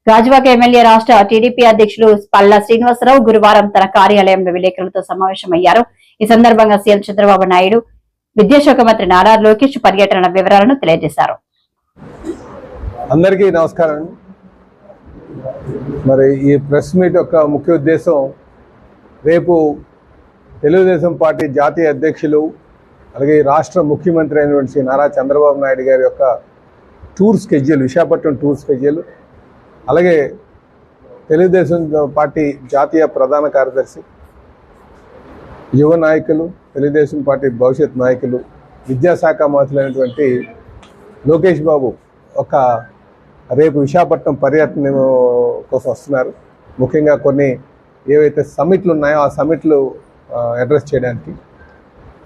Gajuwaka MLA రాష్ట్ర TDP అధ్యక్షులు పల్లా శ్రీనివాసరావు గురువారం తన కార్యాలయంలో విలేకరులతో సమావేశమయ్యారు. ఈ సందర్భంగా సీఎం చంద్రబాబు నాయుడు, విద్యాశాఖ మంత్రి నారా లోకేష్ పర్యటన వివరాలను తెలియజేశారు. అందరికీ నమస్కారం. మరి ఈ ప్రెస్ మీట్ యొక్క ముఖ్య ఉద్దేశం రేపు తెలుగుదేశం పార్టీ జాతీయ అధ్యక్షులు అలాగే రాష్ట్ర ముఖ్యమంత్రి అయినటువంటి నారా చంద్రబాబు నాయుడు గారి యొక్క tour schedule, Visakhapatnam tour schedule, అలాగే తెలుగుదేశం పార్టీ జాతీయ ప్రధాన కార్యదర్శి, యువ నాయకులు, తెలుగుదేశం పార్టీ భవిష్యత్ నాయకులు, విద్యాశాఖ మంత్రులైనటువంటి లోకేష్ బాబు ఒక రేపు విశాఖపట్నం పర్యటన కోసం వస్తున్నారు. ముఖ్యంగా కొన్ని ఏవైతే సమిట్లు ఉన్నాయో ఆ సమిట్లు అడ్రస్ చేయడానికి.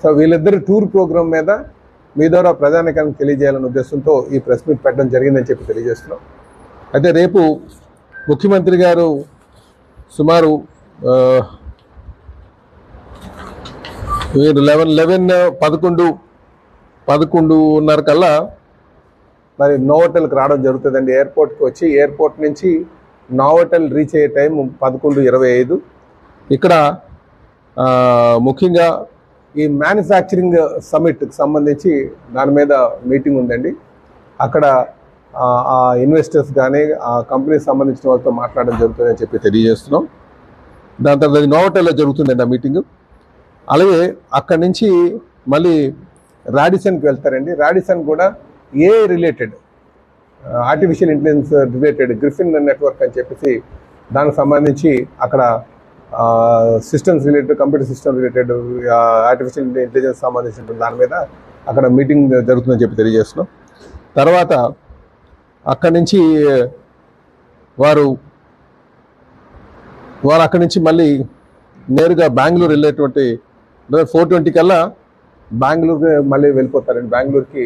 సో వీళ్ళిద్దరు టూర్ ప్రోగ్రాం మీద మీ ద్వారా ప్రజానికానికి తెలియజేయాలనే ఉద్దేశంతో ఈ ప్రెస్ మీట్ పెట్టడం జరిగిందని చెప్పి తెలియజేస్తున్నాం. అయితే రేపు ముఖ్యమంత్రి గారు సుమారు 11:30 కల్లా మరి నోవోటల్కి రావడం జరుగుతుందండి. ఎయిర్పోర్ట్కి వచ్చి ఎయిర్పోర్ట్ నుంచి నోవోటల్ రీచ్ అయ్యే టైం 11:25. ఇక్కడ ముఖ్యంగా ఈ మ్యానుఫ్యాక్చరింగ్ సమ్మిట్కి సంబంధించి దాని మీద మీటింగ్ ఉందండి. అక్కడ ఆ ఇన్వెస్టర్స్ కానీ ఆ కంపెనీకి సంబంధించిన వాళ్ళతో మాట్లాడడం జరుగుతుందని చెప్పి తెలియజేస్తున్నాం. దాని తర్వాత అది నోవోటల్లో జరుగుతుందండి ఆ మీటింగు. అలాగే అక్కడి నుంచి మళ్ళీ రాడిసన్కి వెళ్తారండి. రాడిసన్ కూడా related artificial intelligence related Griffin network అని చెప్పేసి దానికి సంబంధించి అక్కడ systems related, computer system related, artificial intelligence సంబంధించిన దాని మీద అక్కడ మీటింగ్ జరుగుతుందని చెప్పి తెలియజేస్తున్నాం. తర్వాత అక్కడి నుంచి వారు అక్కడి నుంచి మళ్ళీ నేరుగా బెంగళూరు వెళ్ళేటువంటి 4:20 కల్లా బెంగళూరుకి మళ్ళీ వెళ్ళిపోతారండి. బెంగళూరుకి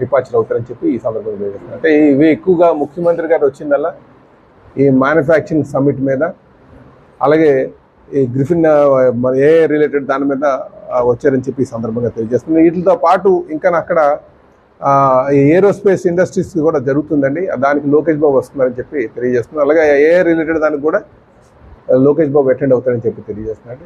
డిపార్చర్ అవుతారని చెప్పి ఈ సందర్భంగా తెలియజేస్తున్నారు. అంటే ఇవి ఎక్కువగా ముఖ్యమంత్రి గారు వచ్చిందల్లా ఈ మ్యానుఫ్యాక్చరింగ్ సమ్మిట్ మీద, అలాగే ఈ గ్రిఫిన్ రిలేటెడ్ దాని మీద వచ్చారని చెప్పి ఈ సందర్భంగా తెలియజేస్తుంది. వీటితో పాటు ఇంకా అక్కడ ఏరోస్పేస్ ఇండస్ట్రీస్కి కూడా జరుగుతుందండి. దానికి లోకేష్ బాబు వస్తున్నారని చెప్పి తెలియజేస్తున్నారు. అలాగే రిలేటెడ్ దానికి కూడా లోకేష్ బాబు అటెండ్ అవుతారని చెప్పి తెలియజేస్తున్నారు.